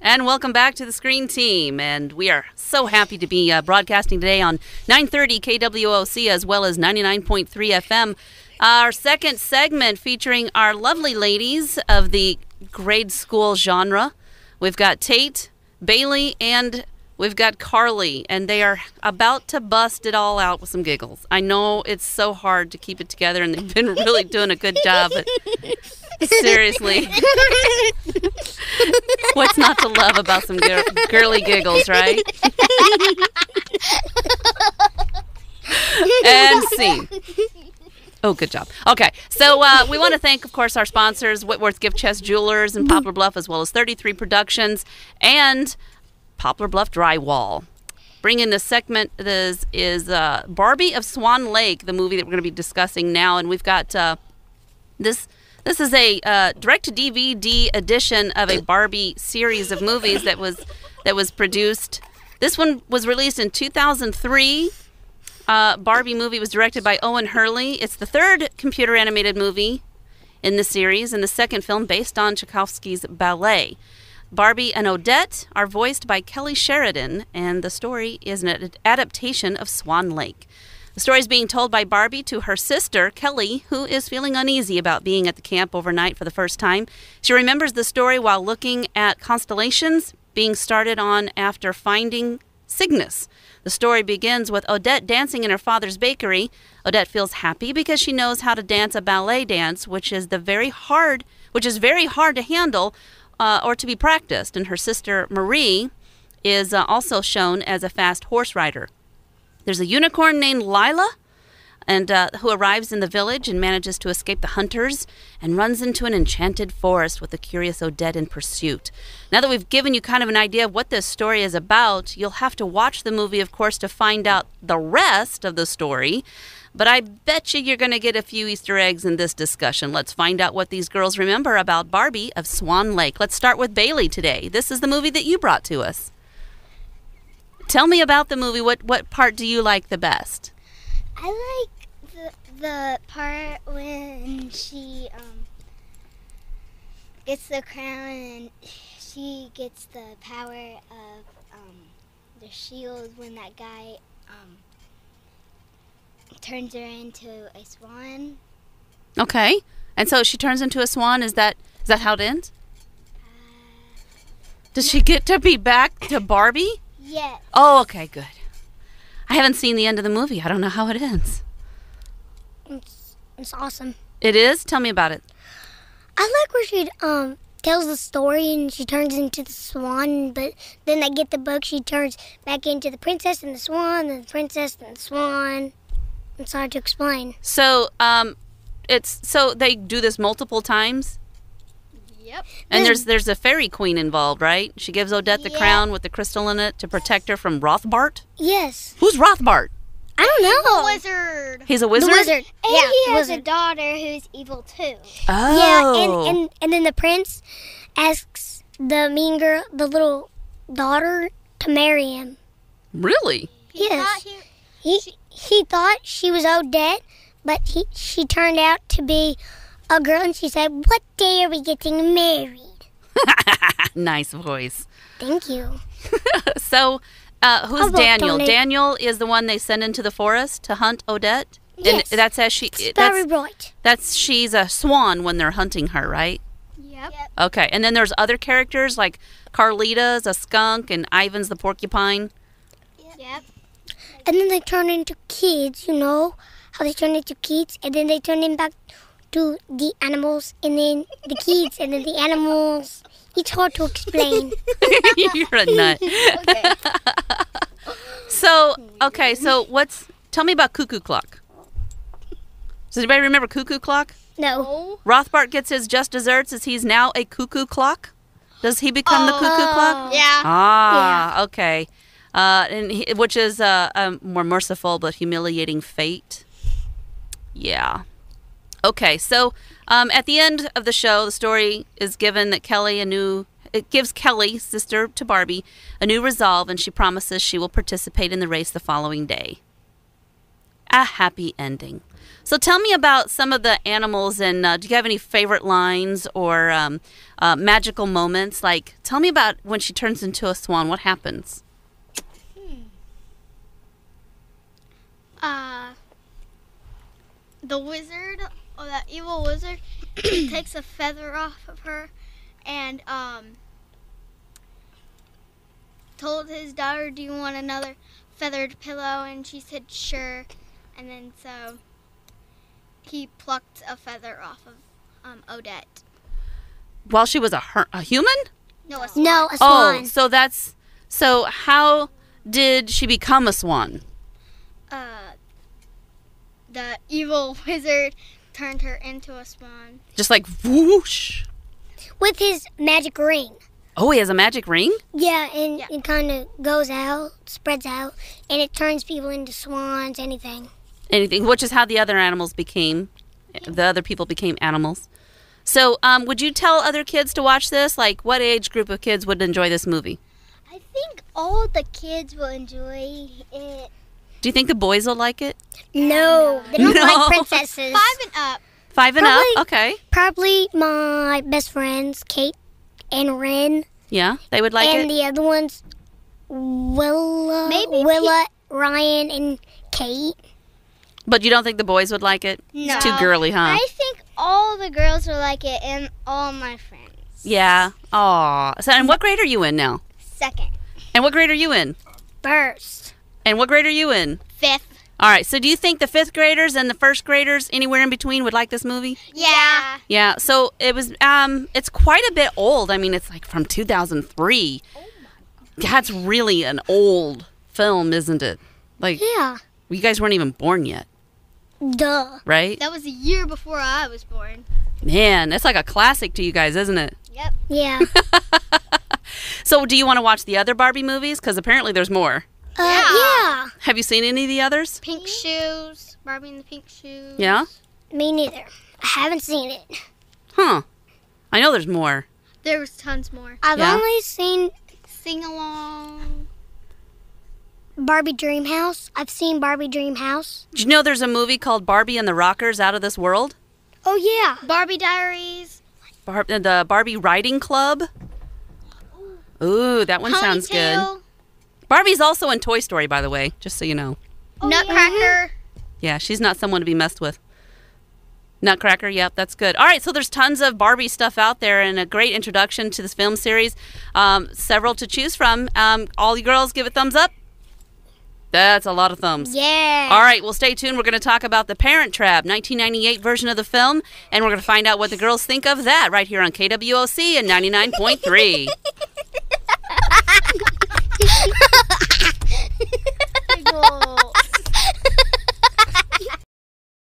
And welcome back to the Screen Team. And we are so happy to be broadcasting today on 930 KWOC as well as 99.3 FM. Our second segment featuring our lovely ladies of the grade school genre. We've got Tate, Bailey, and we've got Carly. And they are about to bust it all out with some giggles. I know it's so hard to keep it together, and they've been really doing a good job. But seriously. What's not to love about some girly giggles, right? And scene. Oh, good job. Okay, so we want to thank, of course, our sponsors, Whitworth Gift Chest Jewelers and Poplar Bluff, as well as 33 Productions and Poplar Bluff Drywall. Bringing this segment is Barbie of Swan Lake, the movie that we're going to be discussing now, and we've got this. This is a direct-to-DVD edition of a Barbie series of movies that was produced. This one was released in 2003. Barbie movie was directed by Owen Hurley. It's the third computer-animated movie in the series and the second film based on Tchaikovsky's ballet. Barbie and Odette are voiced by Kelly Sheridan, and the story is an adaptation of Swan Lake. The story is being told by Barbie to her sister, Kelly, who is feeling uneasy about being at the camp overnight for the first time. She remembers the story while looking at constellations being started on after finding Cygnus. The story begins with Odette dancing in her father's bakery. Odette feels happy because she knows how to dance a ballet dance, which is very hard to handle or to be practiced. And her sister, Marie, is also shown as a fast horse rider. There's a unicorn named Lila, and who arrives in the village and manages to escape the hunters and runs into an enchanted forest with the curious Odette in pursuit. Now that we've given you kind of an idea of what this story is about, you'll have to watch the movie, of course, to find out the rest of the story. But I bet you're going to get a few Easter eggs in this discussion. Let's find out what these girls remember about Barbie of Swan Lake. Let's start with Bailey today. This is the movie that you brought to us. Tell me about the movie. What part do you like the best? I like the part when she gets the crown and she gets the power of the shield when that guy turns her into a swan. Okay. And so she turns into a swan. Is that how it ends? Does she get to be back to Barbie? Yes. Oh, okay, good. I haven't seen the end of the movie. I don't know how it ends. It's awesome. It is? Tell me about it. I like where she tells the story and she turns into the swan, but then they get the book, she turns back into the princess and the swan, and the princess and the swan. It's hard to explain. So, so they do this multiple times? Yep. And there's a fairy queen involved, right? She gives Odette the crown with the crystal in it to protect her from Rothbart? Yes. Who's Rothbart? I don't know. He's a wizard. He's a wizard? The wizard. And yeah, he has wizard. a daughter who's evil too. Oh. Yeah, and then the prince asks the mean girl, the little daughter, to marry him. Really? Yes. He thought she was Odette, but she turned out to be a girl, and she said, "What day are we getting married?" Nice voice. Thank you. So, who's Daniel? Daniel is the one they send into the forest to hunt Odette? Yes. And that's as Very right. She's a swan when they're hunting her, right? Yep. Okay, and then there's other characters like Carlita's a skunk and Ivan's the porcupine. Yep. And then they turn into kids, you know how they turn into kids, and then they turn them back to the animals, and then the kids, and then the animals. It's hard to explain. You're a nut. Okay. So tell me about Cuckoo Clock. Does anybody remember Cuckoo Clock? No. Rothbart gets his just desserts as he's now a cuckoo clock. Does he become the cuckoo clock? Yeah. Ah, okay. Which is a more merciful but humiliating fate. Yeah. Okay, so at the end of the show, the story is given that it gives Kelly, sister to Barbie, a new resolve, and she promises she will participate in the race the following day. a happy ending. So tell me about some of the animals, and do you have any favorite lines or magical moments? Like, tell me about when she turns into a swan. What happens? The wizard, or that evil wizard, takes a feather off of her and told his daughter, "Do you want another feathered pillow?" And she said, "Sure." And then so he plucked a feather off of Odette. While she was a human? No, a swan. No, a swan. Oh, so how did she become a swan? The evil wizard turned her into a swan. Just like whoosh. With his magic ring. Oh, he has a magic ring? Yeah, and it kind of goes out, spreads out, and it turns people into swans, anything. Anything, which is how the other animals became. The other people became animals. So, would you tell other kids to watch this? Like, what age group of kids would enjoy this movie? I think all the kids will enjoy it. Do you think the boys will like it? No, they don't like princesses. 5 and up. 5 and Probably- up? Okay. Probably my best friends, Kate and Ren, Yeah, they would like and it? the other ones, Willa, Maybe Ryan, and Kate. But you don't think the boys would like it? No. It's too girly, huh? I think all the girls will like it, and all my friends. Yeah. Aw. So, and what grade are you in now? 2nd. And what grade are you in? First. And what grade are you in? 5th. All right. So do you think the 5th graders and the 1st graders, anywhere in between, would like this movie? Yeah. Yeah. So it was. It's quite a bit old. I mean, it's like from 2003. Oh my God. That's really an old film, isn't it? Like, Yeah. you guys weren't even born yet, Duh. right? That was a year before I was born. Man, that's like a classic to you guys, isn't it? Yep. Yeah. So do you want to watch the other Barbie movies? Because apparently there's more. Yeah. Have you seen any of the others? Pink shoes. Barbie in the pink shoes. Yeah? Me neither. I haven't seen it. Huh. I know there's more. There was tons more. I've Yeah. only seen Sing along. Barbie Dream House. I've seen Barbie Dream House. Did you know there's a movie called Barbie and the Rockers Out of This World? Oh, yeah. Barbie Diaries. The Barbie Riding Club? Ooh, that one sounds good. Ponytail. Barbie's also in Toy Story, by the way, just so you know. Nutcracker. Yeah, she's not someone to be messed with. Nutcracker, yep, that's good. All right, so there's tons of Barbie stuff out there and a great introduction to this film series. Several to choose from. All you girls, give it thumbs up. That's a lot of thumbs. Yeah. All right, well, stay tuned. We're going to talk about The Parent Trap, 1998 version of the film, and we're going to find out what the girls think of that right here on KWOC and 99.3.